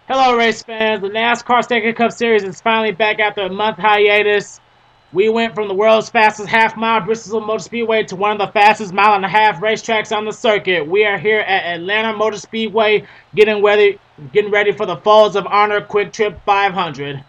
Hello, race fans. The NASCAR SEGA Cup Series is finally back after a month hiatus. We went from the world's fastest half-mile Bristol Motor Speedway to one of the fastest mile-and-a-half racetracks on the circuit. We are here at Atlanta Motor Speedway getting ready for the Folds of Honor QuikTrip 500.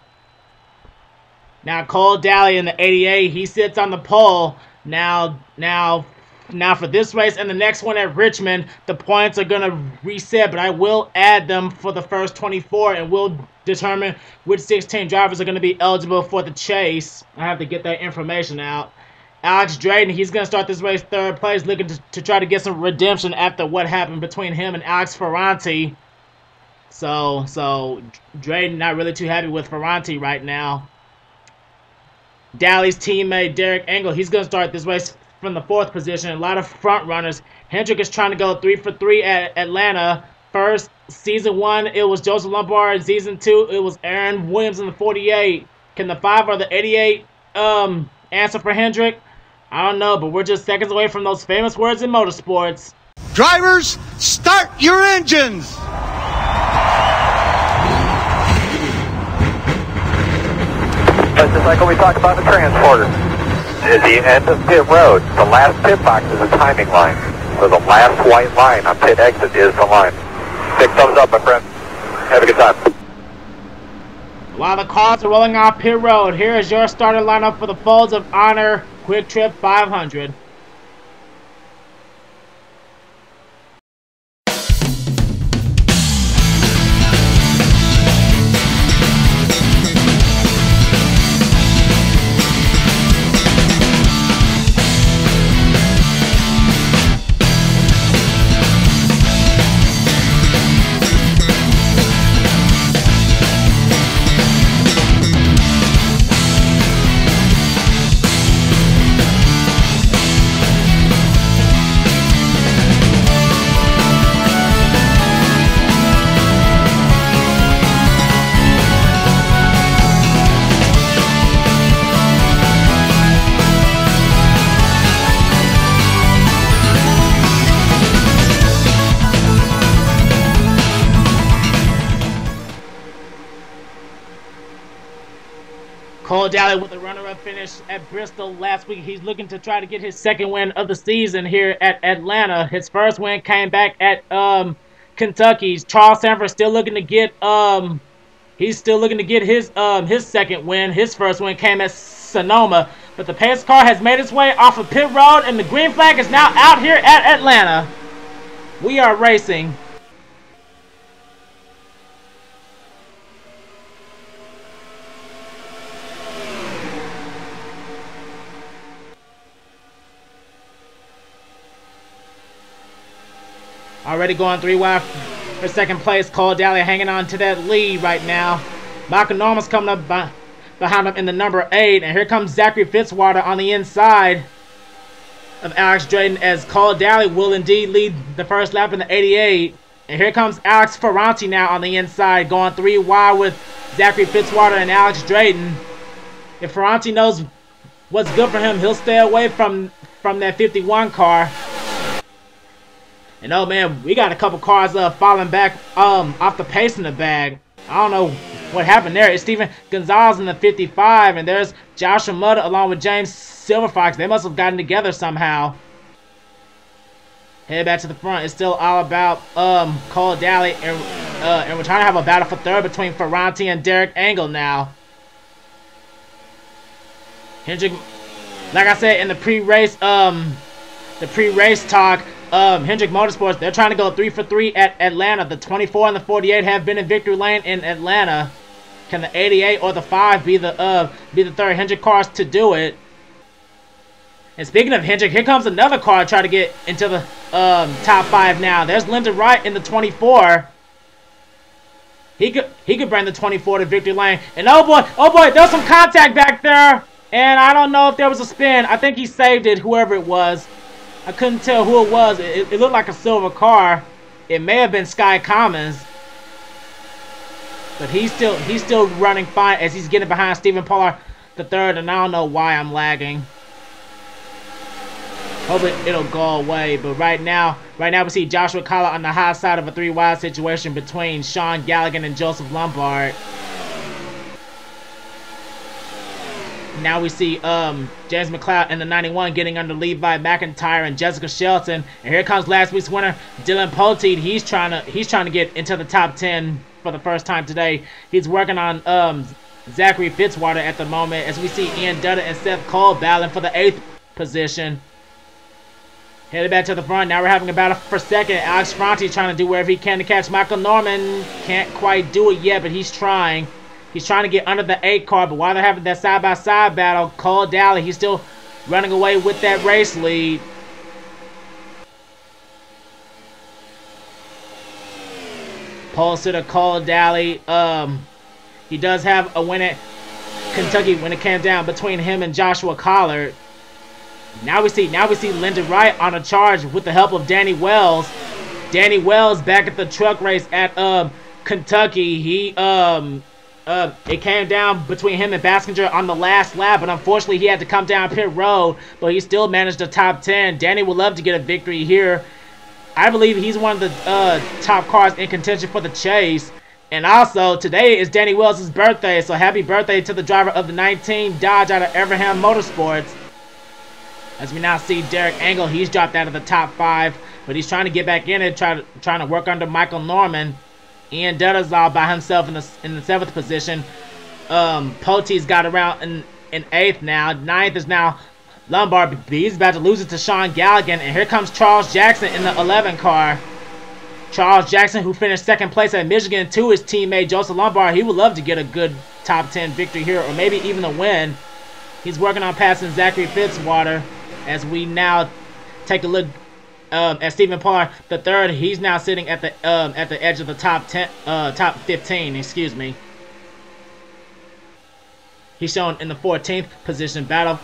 Now, Cole Daly in the 88, he sits on the pole. Now for this race and the next one at Richmond, the points are going to reset, but I will add them for the first 24 and we'll determine which 16 drivers are going to be eligible for the chase. I have to get that information out. Alex Drayton, he's going to start this race third place, looking to try to get some redemption after what happened between him and Alex Ferranti. So Drayton not really too happy with Ferranti right now. Daly's teammate Derek Engel, he's going to start this race from the 4th position. A lot of front runners. Hendrick is trying to go 3 for 3 at Atlanta. First, season 1, it was Joseph Lombard. Season 2, it was Aaron Williams in the 48. Can the 5 or the 88 answer for Hendrick? I don't know, but we're just seconds away from those famous words in motorsports. Drivers, start your engines! Just like when we talked about the transporter. At the end of pit road, the last pit box is a timing line. So the last white line on pit exit is the line. Big thumbs up, my friend. Have a good time. While the cars are rolling off pit road, here is your starting lineup for the Folds of Honor QuikTrip 500. Cole Daly with a runner-up finish at Bristol last week. He's looking to try to get his second win of the season here at Atlanta. His first win came back at Kentucky. Charles Sanford still looking to get his second win. His first win came at Sonoma. But the pace car has made its way off of pit road, and the green flag is now out here at Atlanta. We are racing. Already going 3 wide for second place. Cole Daly hanging on to that lead right now. Michael Norman's coming up behind him in the number 8. And here comes Zachary Fitzwater on the inside of Alex Drayton, as Cole Daly will indeed lead the first lap in the 88. And here comes Alex Ferranti now on the inside, going 3 wide with Zachary Fitzwater and Alex Drayton. If Ferranti knows what's good for him, he'll stay away from that 51 car. And oh man, we got a couple cars falling back off the pace in the bag. I don't know what happened there. It's Steven Gonzalez in the 55, and there's Joshua Mutter along with James Silverfox. They must have gotten together somehow. Head back to the front. It's still all about Cole Daly, and we're trying to have a battle for third between Ferranti and Derek Engel now. Hendrick, like I said in the pre-race talk. Hendrick Motorsports, they're trying to go 3 for 3 at Atlanta. The 24 and the 48 have been in victory lane in Atlanta. Can the 88 or the 5 be the third Hendrick cars to do it? And speaking of Hendrick, here comes another car to try to get into the top 5 now. There's Lyndon Wright in the 24. He could bring the 24 to victory lane. And oh boy, there's some contact back there. And I don't know if there was a spin. I think he saved it, whoever it was. I couldn't tell who it was. It looked like a silver car. It may have been Sky Commons. But he's still running fine as he's getting behind Stephen Pollard the third, and I don't know why I'm lagging. Hopefully it'll go away. But right now we see Joshua Collar on the high side of a 3-wide situation between Sean Galligan and Joseph Lombard. Now we see James McLeod in the 91 getting under Levi McIntyre and Jessica Shelton. And here comes last week's winner, Dylan Poteet. He's trying to get into the top 10 for the first time today. He's working on Zachary Fitzwater at the moment, as we see Ian Dutta and Seth Cole battling for the 8th position. Headed back to the front. Now we're having a battle for second. Alex Franti trying to do wherever he can to catch Michael Norman. Can't quite do it yet, but he's trying. He's trying to get under the 8 car, but while they're having that side-by-side battle, Cole Daly, he's still running away with that race lead. Pole sitter Cole Daly, he does have a win at Kentucky when it came down between him and Joshua Collard. Now we see Lyndon Wright on a charge with the help of Danny Wells. Danny Wells back at the truck race at Kentucky. He it came down between him and Baskinger on the last lap, but unfortunately he had to come down pit road, but he still managed the top 10. Danny would love to get a victory here. I believe he's one of the top cars in contention for the chase. And also, today is Danny Wells' birthday, so happy birthday to the driver of the 19 Dodge out of Everham Motorsports. As we now see Derek Engel, he's dropped out of the top 5, but he's trying to get back in and trying to work under Michael Norman. Ian Dutta's all by himself in the 7th position. Poteet's got around in 8th now. 9th is now Lombard. He's about to lose it to Sean Galligan. And here comes Charles Jackson in the 11 car. Charles Jackson, who finished 2nd place at Michigan, to his teammate Joseph Lombard. He would love to get a good top 10 victory here, or maybe even a win. He's working on passing Zachary Fitzwater. As we now take a look at Stephen Parr the third, he's now sitting at the edge of the top 15. Excuse me. He's shown in the 14th position. Battle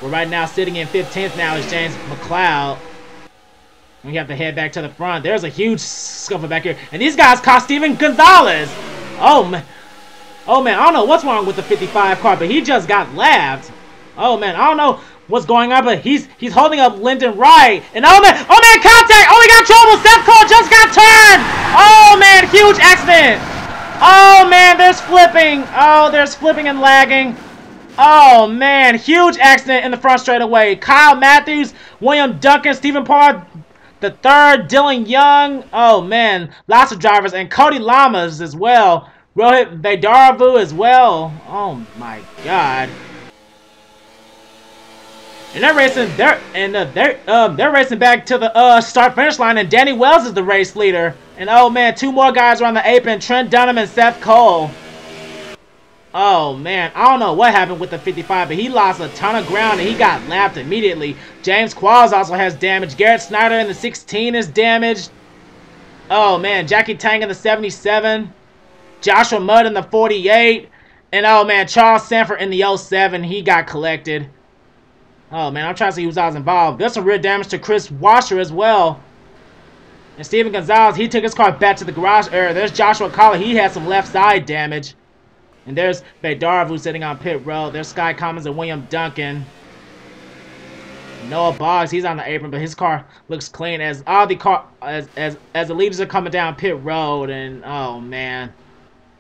we're right now sitting in 15th now is James McLeod. We have to head back to the front. There's a huge scuffle back here, and these guys caught Steven Gonzalez. Oh man, I don't know what's wrong with the 55 car, but he just got lapped. Oh man, I don't know what's going on, but he's holding up Lyndon Wright. And oh man, contact! Oh, he got trouble! Seth Cole just got turned! Oh man, huge accident! Oh man, there's flipping! Oh, there's flipping and lagging. Oh man, huge accident in the front straightaway. Kyle Matthews, William Duncan, Stephen Parr the third, Dylan Young. Oh man, lots of drivers, and Cody Lamas as well. Rohit Vedaravu as well. Oh my god. And they're racing. They're racing back to the start-finish line, and Danny Wells is the race leader. And oh man, 2 more guys are on the apron: Trent Dunham and Seth Cole. Oh man, I don't know what happened with the 55, but he lost a ton of ground and he got lapped immediately. James Qualls also has damage. Garrett Snyder in the 16 is damaged. Oh man, Jackie Tang in the 77. Joshua Mudd in the 48. And oh man, Charles Sanford in the 07. He got collected. Oh man, I'm trying to see who's else involved. There's some real damage to Chris Washer as well. And Steven Gonzalez, he took his car back to the garage area. There's Joshua Collar. He had some left side damage. And there's Vedaravu sitting on pit road. There's Sky Commons and William Duncan. Noah Boggs, he's on the apron, but his car looks clean as all the as the leaders are coming down pit road. And oh man,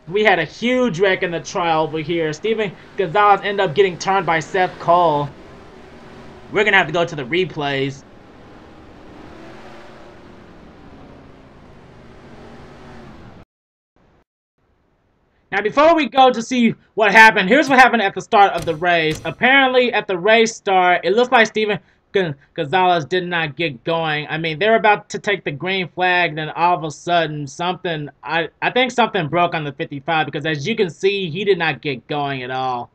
we had a huge wreck in the trial over here. Steven Gonzalez ended up getting turned by Seth Cole. We're gonna have to go to the replays. Now, before we go to see what happened, here's what happened at the start of the race. Apparently, at the race start, it looks like Steven Gonzalez did not get going. I mean, they were about to take the green flag, then all of a sudden, something, I think something broke on the 55, because as you can see, he did not get going at all.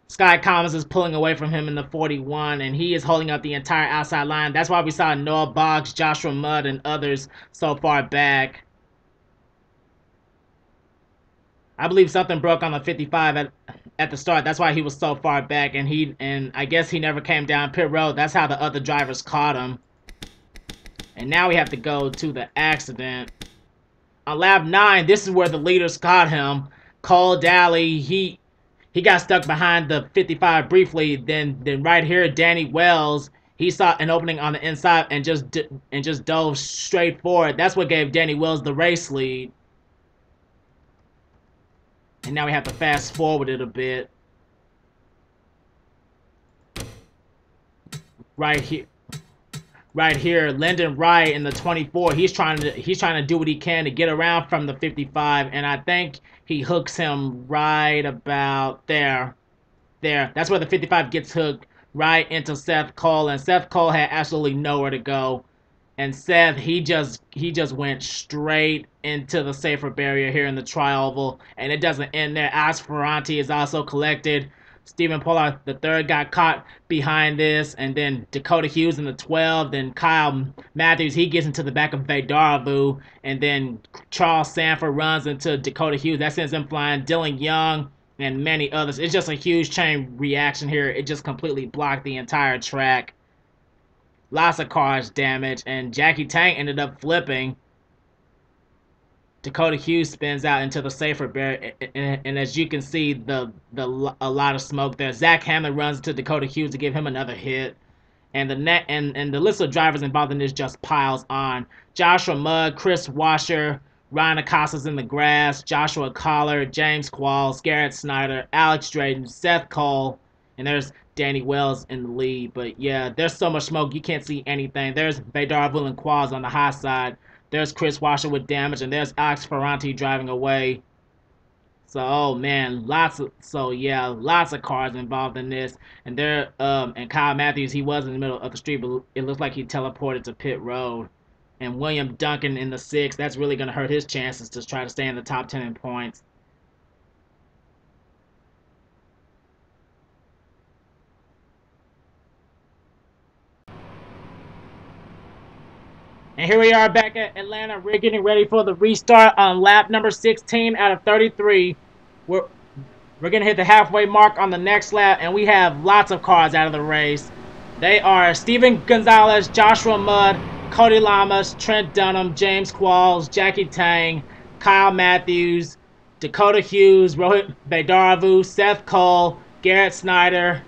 Sky Commons is pulling away from him in the 41, and he is holding up the entire outside line. That's why we saw Noah Boggs, Joshua Mudd, and others so far back. I believe something broke on the 55 at the start. That's why he was so far back, and I guess he never came down pit road. That's how the other drivers caught him. And now we have to go to the accident. On lap 9, this is where the leaders caught him. Cole Daly, he got stuck behind the 55 briefly. Then right here, Danny Wells, he saw an opening on the inside and just dove straight forward. That's what gave Danny Wells the race lead. And now we have to fast forward it a bit. Right here, Lyndon Wright in the 24. He's trying to do what he can to get around from the 55, and I think he hooks him right about there. That's where the 55 gets hooked right into Seth Cole, and Seth Cole had absolutely nowhere to go. And Seth, he just went straight into the safer barrier here in the tri-oval, and it doesn't end there. Alex Ferranti is also collected. Stephen Pollard III got caught behind this, and then Dakota Hughes in the 12. Then Kyle Matthews, he gets into the back of Vedaravu, and then Charles Sanford runs into Dakota Hughes. That sends him flying. Dylan Young and many others. It's just a huge chain reaction here. It just completely blocked the entire track. Lots of cars damaged, and Jackie Tang ended up flipping. Dakota Hughes spins out into the safer barrier, and as you can see, a lot of smoke there. Zach Hamlin runs to Dakota Hughes to give him another hit, and the list of drivers involved in this just piles on. Joshua Mudd, Chris Washer, Ryan Acosta's in the grass, Joshua Collar, James Qualls, Garrett Snyder, Alex Drayton, Seth Cole, and there's Danny Wells in the lead. But yeah, there's so much smoke you can't see anything. There's Vedaravu and Qualls on the high side. There's Chris Washer with damage, and there's Alex Ferranti driving away. So, oh man, lots of cars involved in this. And and Kyle Matthews, he was in the middle of the street, but it looks like he teleported to pit road. And William Duncan in the 6, that's really going to hurt his chances to try to stay in the top 10 in points. And here we are back at Atlanta. We're getting ready for the restart on lap number 16 out of 33. We're going to hit the halfway mark on the next lap, and we have lots of cars out of the race. They are Steven Gonzalez, Joshua Mudd, Cody Lamas, Trent Dunham, James Qualls, Jackie Tang, Kyle Matthews, Dakota Hughes, Rohit Vedaravu, Seth Cole, Garrett Snyder,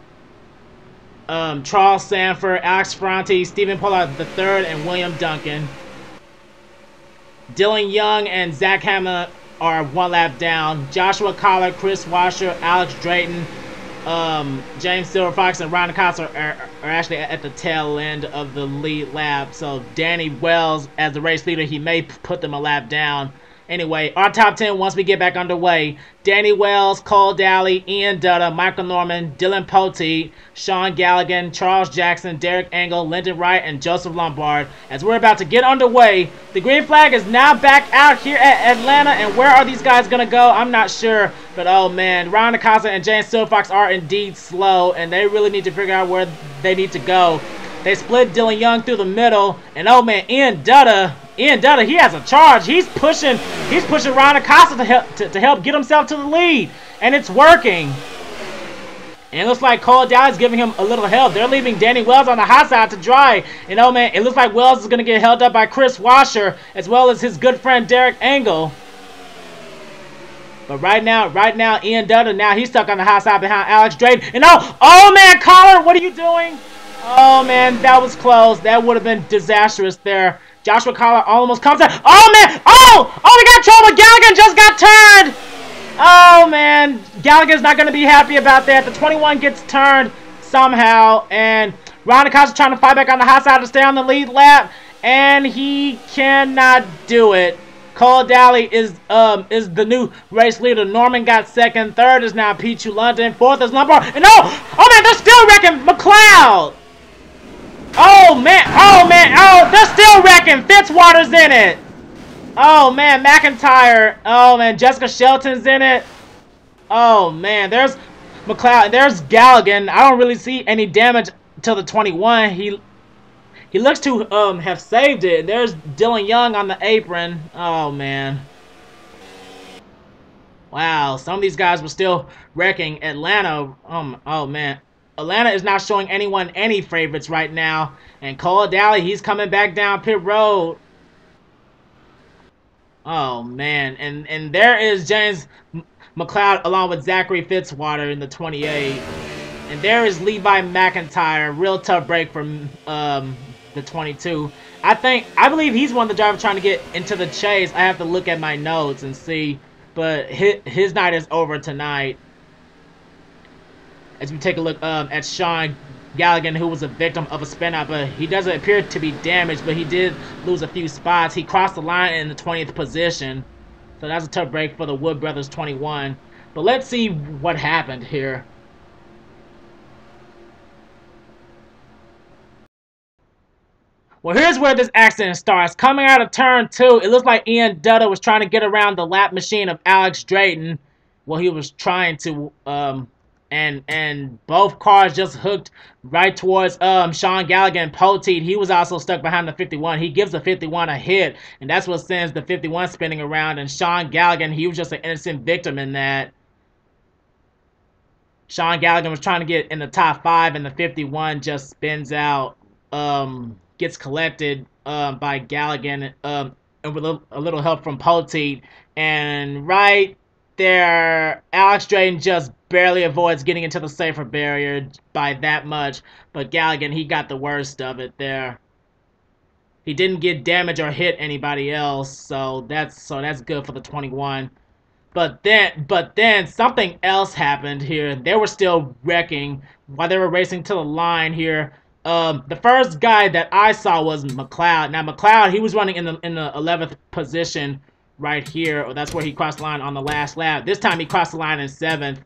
Charles Sanford, Alex Ferranti, Stephen Pollard III, and William Duncan. Dylan Young and Zach Hamlin are one lap down. Joshua Collar, Chris Washer, Alex Drayton, James Silverfox, and Ryan Acosta are actually at the tail end of the lead lap. So Danny Wells, as the race leader, he may put them a lap down. Anyway, our top 10 once we get back underway. Danny Wells, Cole Daly, Ian Dutta, Michael Norman, Dylan Poteet, Sean Galligan, Charles Jackson, Derek Engel, Lyndon Wright, and Joseph Lombard. As we're about to get underway, the green flag is now back out here at Atlanta, and where are these guys going to go? I'm not sure, but oh man, Ryan Acosta and James Silverfox are indeed slow, and they really need to figure out where they need to go. They split Dylan Young through the middle, and oh man, Ian Dutta, he has a charge. He's pushing Ryan Acosta to help get himself to the lead, and it's working. And it looks like Cole Daly's giving him a little help. They're leaving Danny Wells on the hot side to dry. And oh man, it looks like Wells is going to get held up by Chris Washer, as well as his good friend Derek Engel. But right now, Ian Dutta, now he's stuck on the hot side behind Alex Drayton. And oh man, Collar, what are you doing? Oh man, that was close. That would have been disastrous there. Joshua Collar almost comes out. Oh man! Oh, we got trouble. Galligan just got turned. Oh man, Galligan's not going to be happy about that. The 21 gets turned somehow, and Ryan Acosta trying to fight back on the hot side to stay on the lead lap, and he cannot do it. Cole Daly is the new race leader. Norman got second. Third is now Pichu London. Fourth is Lombard. And oh man, they're still wrecking McLeod. Oh man, they're still wrecking. Fitzwater's in it. Oh man, McIntyre. Oh man, Jessica Shelton's in it. Oh man, there's McLeod. There's Galligan. I don't really see any damage to the 21. He looks to have saved it. There's Dylan Young on the apron. Oh man. Wow, some of these guys were still wrecking Atlanta. Oh man. Atlanta is not showing anyone any favorites right now. And Cole Daly, he's coming back down pit road. Oh, man. And there is James McLeod along with Zachary Fitzwater in the 28. And there is Levi McIntyre. Real tough break from the 22. I believe he's one of the drivers trying to get into the chase. I have to look at my notes and see. But his night is over tonight. As we take a look at Sean Galligan, who was a victim of a spin-out, but he doesn't appear to be damaged, but he did lose a few spots. He crossed the line in the 20th position. So that's a tough break for the Wood Brothers 21. But let's see what happened here. Well, here's where this accident starts. Coming out of turn 2, it looks like Ian Dutta was trying to get around the lap machine of Alex Drayton. Well, he was trying to, and both cars just hooked right towards Sean Galligan and Poteet. He was also stuck behind the 51. He gives the 51 a hit, and that's what sends the 51 spinning around. And Sean Galligan, he was just an innocent victim in that. Sean Galligan was trying to get in the top 5, and the 51 just spins out. Gets collected by Galligan with a little help from Poteet. And right there, Alex Drayton just barely avoids getting into the safer barrier by that much. But Galligan, he got the worst of it there. He didn't get damage or hit anybody else, so that's good for the 21. But then something else happened here. They were still wrecking while they were racing to the line here. The first guy that I saw was McLeod. Now McLeod, he was running in the 11th position right here. Or that's where he crossed the line on the last lap. This time he crossed the line in 7th.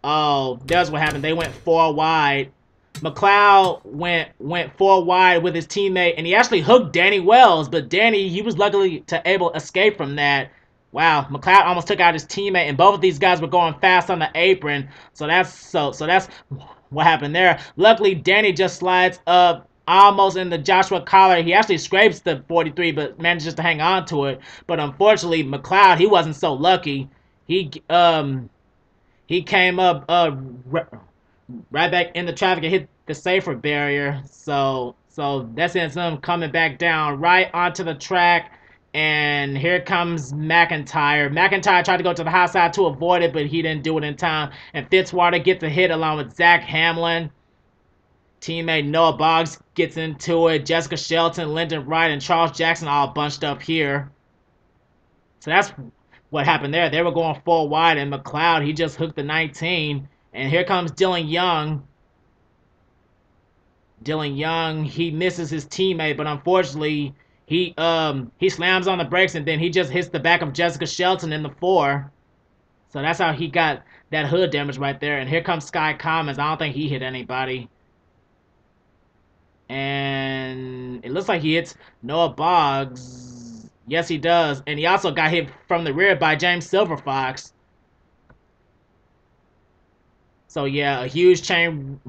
Oh, that's what happened. They went 4 wide. McLeod went 4 wide with his teammate, and he actually hooked Danny Wells. But Danny, he was luckily able to escape from that. Wow, McLeod almost took out his teammate, and both of these guys were going fast on the apron. So that's what happened there. Luckily, Danny just slides up almost in the Joshua collar. He actually scrapes the 43, but manages to hang on to it. But unfortunately, McLeod, he wasn't so lucky. He came up right back in the traffic and hit the safer barrier. So that sends him coming back down right onto the track. And here comes McIntyre. McIntyre tried to go to the high side to avoid it, but he didn't do it in time. And Fitzwater gets a hit along with Zach Hamlin. Teammate Noah Boggs gets into it. Jessica Shelton, Lyndon Wright, and Charles Jackson all bunched up here. So that's what happened there. They were going 4 wide, and McLeod, he just hooked the 19. And here comes Dylan Young. Dylan Young, he misses his teammate, but unfortunately, he slams on the brakes, and then he just hits the back of Jessica Shelton in the 4. So that's how he got that hood damage right there. And here comes Sky Commons. I don't think he hit anybody. And it looks like he hits Noah Boggs. Yes, he does. And he also got hit from the rear by James Silverfox. So yeah, a huge chain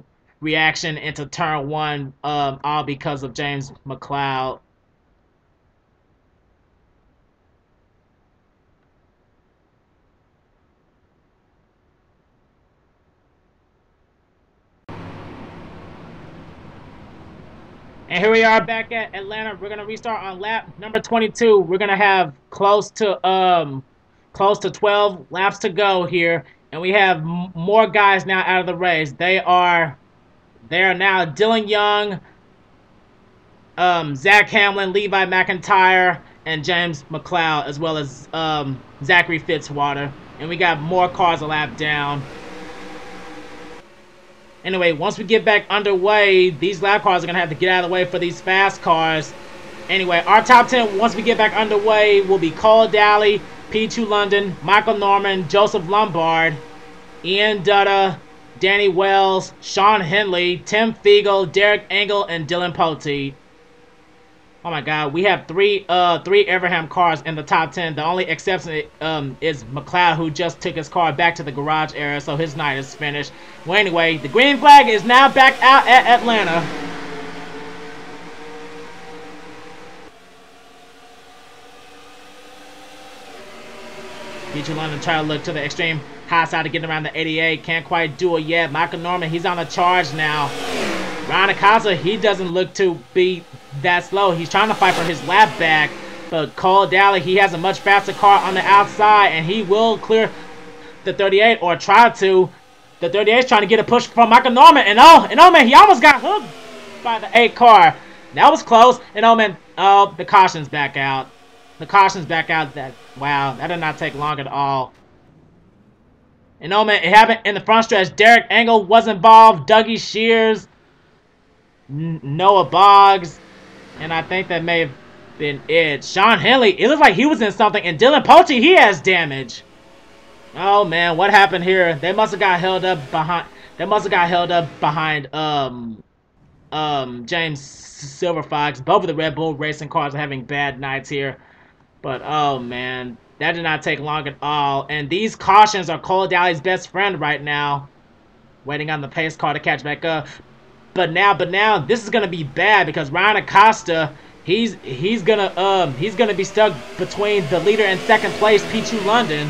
reaction into turn 1, all because of James McLeod. And here we are back at Atlanta. We're gonna restart on lap number 22. We're gonna have close to 12 laps to go here, and we have more guys now out of the race. They are now Dylan Young, Zach Hamlin, Levi McIntyre, and James McLeod, as well as Zachary Fitzwater. And we got more cars a lap down. Anyway, once we get back underway, these lap cars are going to have to get out of the way for these fast cars. Anyway, our top 10, once we get back underway, will be Cole Daly, P2 London, Michael Norman, Joseph Lombard, Ian Dutta, Danny Wells, Sean Henley, Tim Fiegel, Derek Engel, and Dylan Poteet. Oh my God, we have three Everham cars in the top 10. The only exception is McLeod, who just took his car back to the garage area, so his night is finished. Well, anyway, the green flag is now back out at Atlanta. P2 London try to look to the extreme high side to get around the 88. Can't quite do it yet. Michael Norman, he's on the charge now. Ryan Acosta, he doesn't look to be that slow. He's trying to fight for his lap back. But Cole Daly, he has a much faster car on the outside, and he will clear the 38 or try to. The 38's trying to get a push from Michael Norman, and oh man, he almost got hooked by the 8 car. That was close. And oh man, the caution's back out. The caution's back out. Wow, that did not take long at all. And oh man, it happened in the front stretch. Derek Engel was involved. Dougie Shears, Noah Boggs, and I think that may have been it. Sean Henley, it looks like he was in something, and Dylan Poche, he has damage. Oh man, what happened here? They must have got held up behind. They must have got held up behind James Silver Fox. Both of the Red Bull racing cars are having bad nights here. But oh man, that did not take long at all. And these cautions are Cole Daly's best friend right now, waiting on the pace car to catch back up. But now this is gonna be bad because Ryan Acosta, he's gonna be stuck between the leader and second place, P2 London.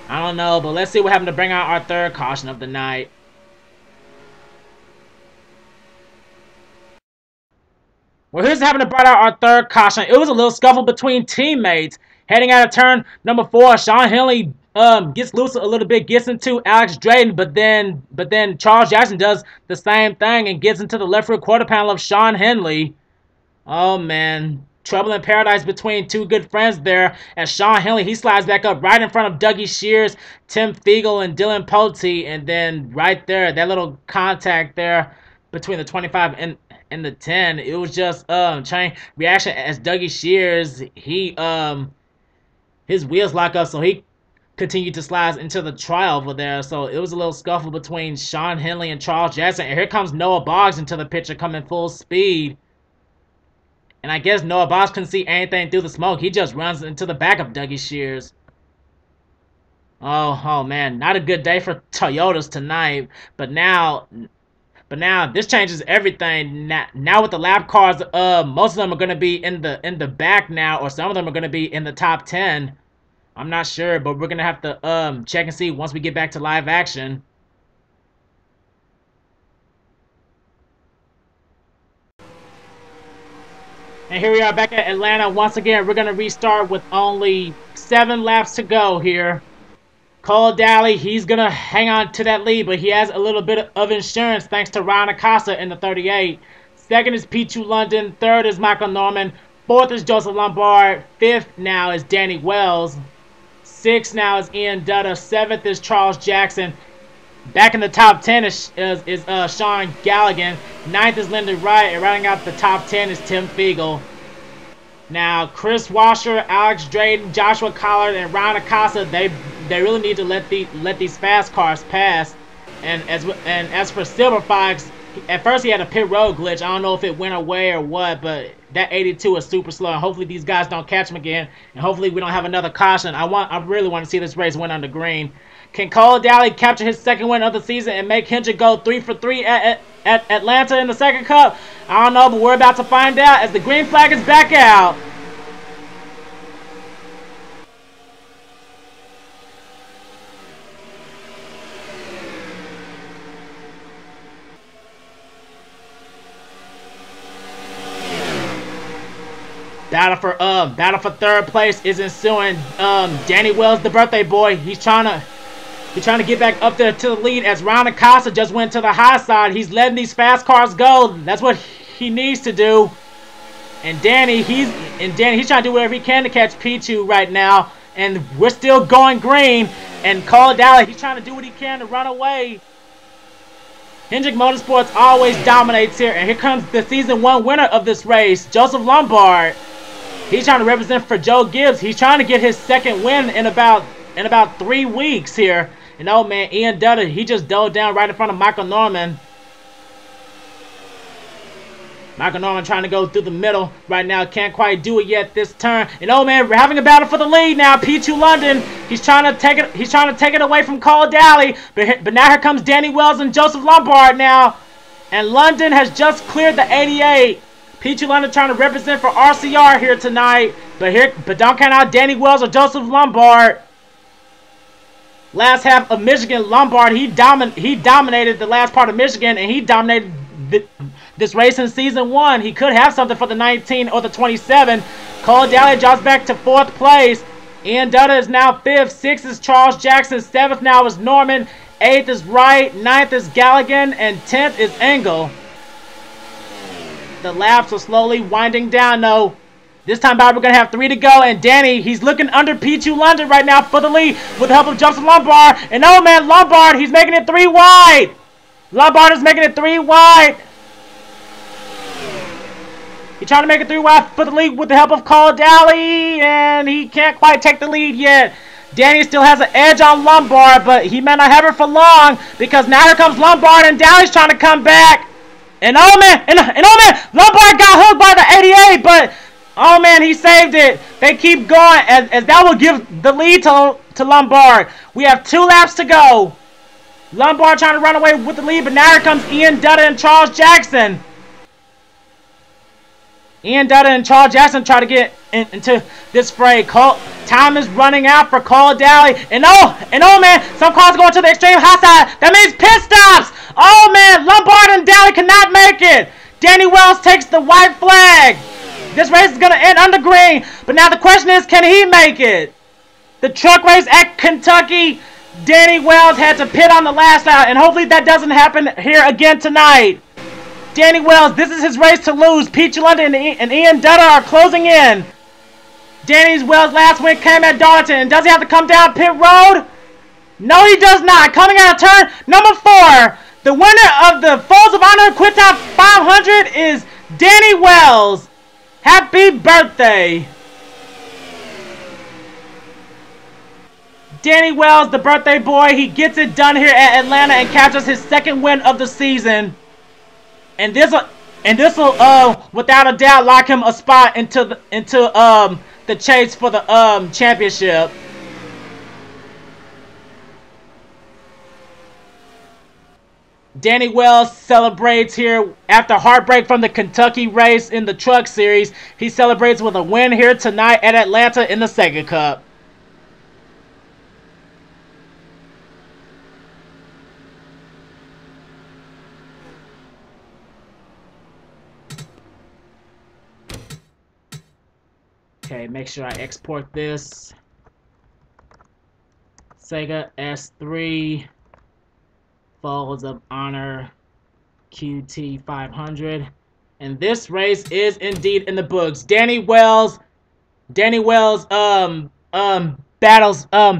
I don't know, but let's see what happened to bring out our third caution of the night. Well, here's what happened to bring out our third caution. It was a little scuffle between teammates. Heading out of turn number 4, Sean Henley gets loose a little bit, gets into Alex Drayton, but then Charles Jackson does the same thing and gets into the left rear quarter panel of Sean Henley. Oh man. Trouble in paradise between two good friends there, as Sean Henley, he slides back up right in front of Dougie Shears, Tim Fiegel, and Dylan Pote, and then right there, that little contact there between the 25 and the 10, it was just chain reaction as Dougie Shears, his wheels lock up, so he continued to slide into the trial over there. So it was a little scuffle between Sean Henley and Charles Jackson, and here comes Noah Boggs into the picture coming full speed. And I guess Noah Boggs couldn't see anything through the smoke. He just runs into the back of Dougie Shears. Oh man, not a good day for Toyotas tonight. But now this changes everything. Now with the lap cars, most of them are gonna be in the back now, or some of them are gonna be in the top 10. I'm not sure, but we're gonna have to check and see once we get back to live action. And here we are back at Atlanta. Once again, we're going to restart with only 7 laps to go here. Cole Daly, he's going to hang on to that lead, but he has a little bit of insurance thanks to Ryan Acosta in the 38. Second is P2 London. Third is Michael Norman. Fourth is Joseph Lombard. Fifth now is Danny Wells. Sixth now is Ian Dutta. Seventh is Charles Jackson. Back in the top 10 is Sean Galligan. 9th is Lyndon Wright. And rounding out the top 10 is Tim Fiegel. Now, Chris Washer, Alex Drayton, Joshua Collard, and Ryan Acosta, they really need to let these fast cars pass. And as for Silver Fox, at first he had a pit road glitch. I don't know if it went away or what, but that 82 is super slow. And hopefully these guys don't catch him again. And hopefully we don't have another caution. I really want to see this race win on the green. Can Cole Daly capture his second win of the season and make Hendrick go 3 for 3 at Atlanta in the second cup? I don't know, but we're about to find out as the green flag is back out. Battle for third place is ensuing. Danny Wells, the birthday boy, he's trying to get back up there to the lead as Ryan Acosta just went to the high side. He's letting these fast cars go. That's what he needs to do. And Danny, he's trying to do whatever he can to catch P2 right now. And we're still going green. And Cole Daly, he's trying to do what he can to run away. Hendrick Motorsports always dominates here. And here comes the season 1 winner of this race, Joseph Lombard. He's trying to represent for Joe Gibbs. He's trying to get his second win in about 3 weeks here. And oh man, Ian Dutta, he just dove down right in front of Michael Norman. Michael Norman trying to go through the middle right now. Can't quite do it yet this turn. And oh man, we're having a battle for the lead now. P2 London, he's trying to take it away from Cole Daly. But now here comes Danny Wells and Joseph Lombard now. And London has just cleared the 88. P2 London trying to represent for RCR here tonight. But don't count out Danny Wells or Joseph Lombard. Last half of Michigan, Lombard, he dominated the last part of Michigan, and he dominated this race in season 1. He could have something for the 19 or the 27. Cole Daly drops back to 4th place. Ian Dutta is now 5th. 6th is Charles Jackson. 7th now is Norman. 8th is Wright. 9th is Galligan. And 10th is Engel. The laps are slowly winding down, though. This time, Bob, we're going to have 3 to go. And Danny, he's looking under P2 London right now for the lead with the help of Justin Lombard. And oh, man, Lombard, he's making it 3 wide. Lombard is making it 3 wide. He's trying to make it 3 wide for the lead with the help of Cole Daly. And he can't quite take the lead yet. Danny still has an edge on Lombard, but he may not have it for long because now here comes Lombard and Daly's trying to come back. And oh man, Lombard got hooked by the 88, but oh man, he saved it. They keep going as that will give the lead to Lombard. We have 2 laps to go. Lombard trying to run away with the lead, but now here comes Ian Dutta and Charles Jackson. Ian Dutta and Charles Jackson try to get into this fray. Time is running out for Cole Daly. And oh man, some cars going to the extreme high side. That means pit stops. Oh man, Lombard and Daly cannot make it. Danny Wells takes the white flag. This race is going to end under green. But now the question is, can he make it? The truck race at Kentucky, Danny Wells had to pit on the last lap. And hopefully that doesn't happen here again tonight. Danny Wells, this is his race to lose. Pete London and Ian Dutta are closing in. Danny Wells' last win came at Darlington. And does he have to come down pit road? No, he does not. Coming out of turn number 4. The winner of the Falls of Honor QuikTrip 500 is Danny Wells. Happy birthday. Danny Wells, the birthday boy, he gets it done here at Atlanta and captures his 2nd win of the season. And this will without a doubt lock him a spot into the chase for the championship. Danny Wells celebrates here after heartbreak from the Kentucky race in the Truck Series. He celebrates with a win here tonight at Atlanta in the SEGA Cup. Okay, make sure I export this. SEGA S3 Falls of Honor QT 500. And this race is indeed in the books. Danny Wells battles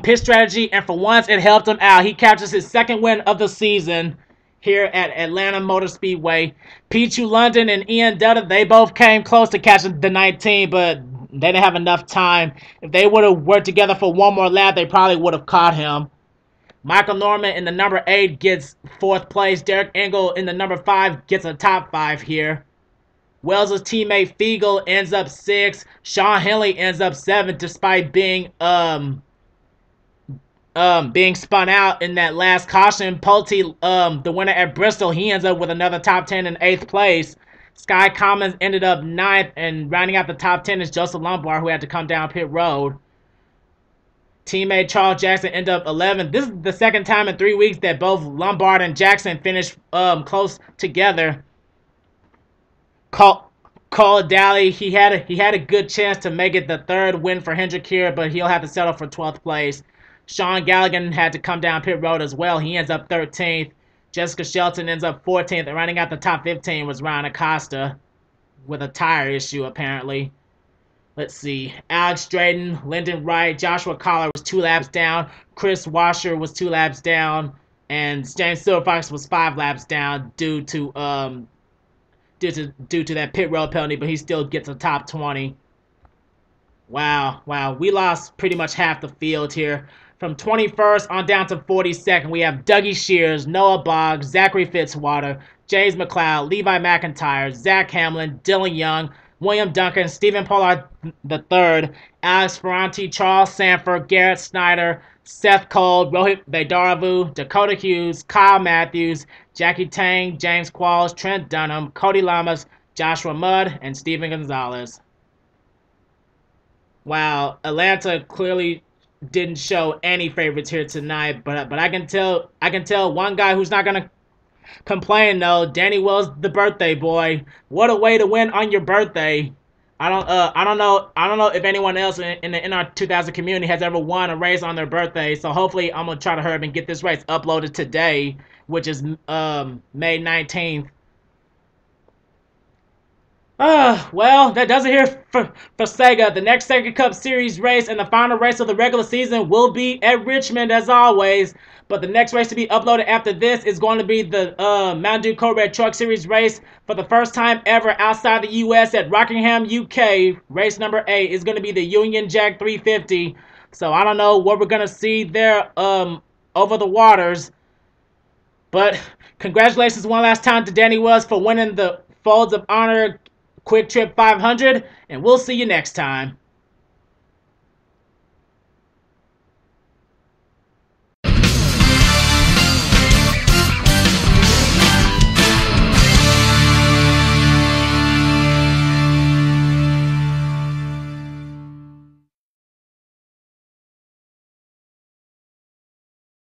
pit strategy, and for once it helped him out. He captures his 2nd win of the season here at Atlanta Motor Speedway. P2 London and Ian Dutta, they both came close to catching the 19, but they didn't have enough time. If they would have worked together for one more lap, they probably would have caught him. Michael Norman in the number 8 gets 4th place. Derek Engel in the number 5 gets a top 5 here. Wells' teammate Fiegel ends up 6th. Sean Henley ends up 7th despite being spun out in that last caution. Pulte, the winner at Bristol, he ends up with another top 10 in 8th place. Sky Commons ended up 9th, and rounding out the top 10 is Joseph Lombard, who had to come down pit road. Teammate Charles Jackson ended up 11th. This is the 2nd time in 3 weeks that both Lombard and Jackson finished close together. Cole Daly, he had a good chance to make it the 3rd win for Hendrick here, but he'll have to settle for 12th place. Sean Galligan had to come down pit road as well. He ends up 13th. Jessica Shelton ends up 14th, and rounding out the top 15 was Ryan Acosta with a tire issue, apparently. Let's see. Alex Drayton, Lyndon Wright, Joshua Collar was 2 laps down. Chris Washer was 2 laps down, and James Silverfox was 5 laps down due to that pit road penalty, but he still gets a top 20. Wow. We lost pretty much half the field here. From 21st on down to 42nd, we have Dougie Shears, Noah Boggs, Zachary Fitzwater, James McLeod, Levi McIntyre, Zach Hamlin, Dylan Young, William Duncan, Stephen Pollard III, Alex Ferranti, Charles Sanford, Garrett Snyder, Seth Cole, Rohit Vedaravu, Dakota Hughes, Kyle Matthews, Jackie Tang, James Qualls, Trent Dunham, Cody Lamas, Joshua Mudd, and Steven Gonzalez. Wow, Atlanta clearly didn't show any favorites here tonight, but I can tell one guy who's not gonna complain though. Danny Wells, the birthday boy. What a way to win on your birthday. I don't know if anyone else in our 2000 community has ever won a race on their birthday. So hopefully I'm gonna try to hurry up and get this race uploaded today, which is May 19th. Well, that does it here for SEGA. The next SEGA Cup Series race and the final race of the regular season will be at Richmond as always. But the next race to be uploaded after this is going to be the Mountain Dew Code Red Truck Series race for the first time ever outside the U.S. at Rockingham, UK. Race number 8 is going to be the Union Jack 350. So I don't know what we're going to see there over the waters. But congratulations one last time to Danny Wells for winning the Folds of Honor QuikTrip 500, and we'll see you next time.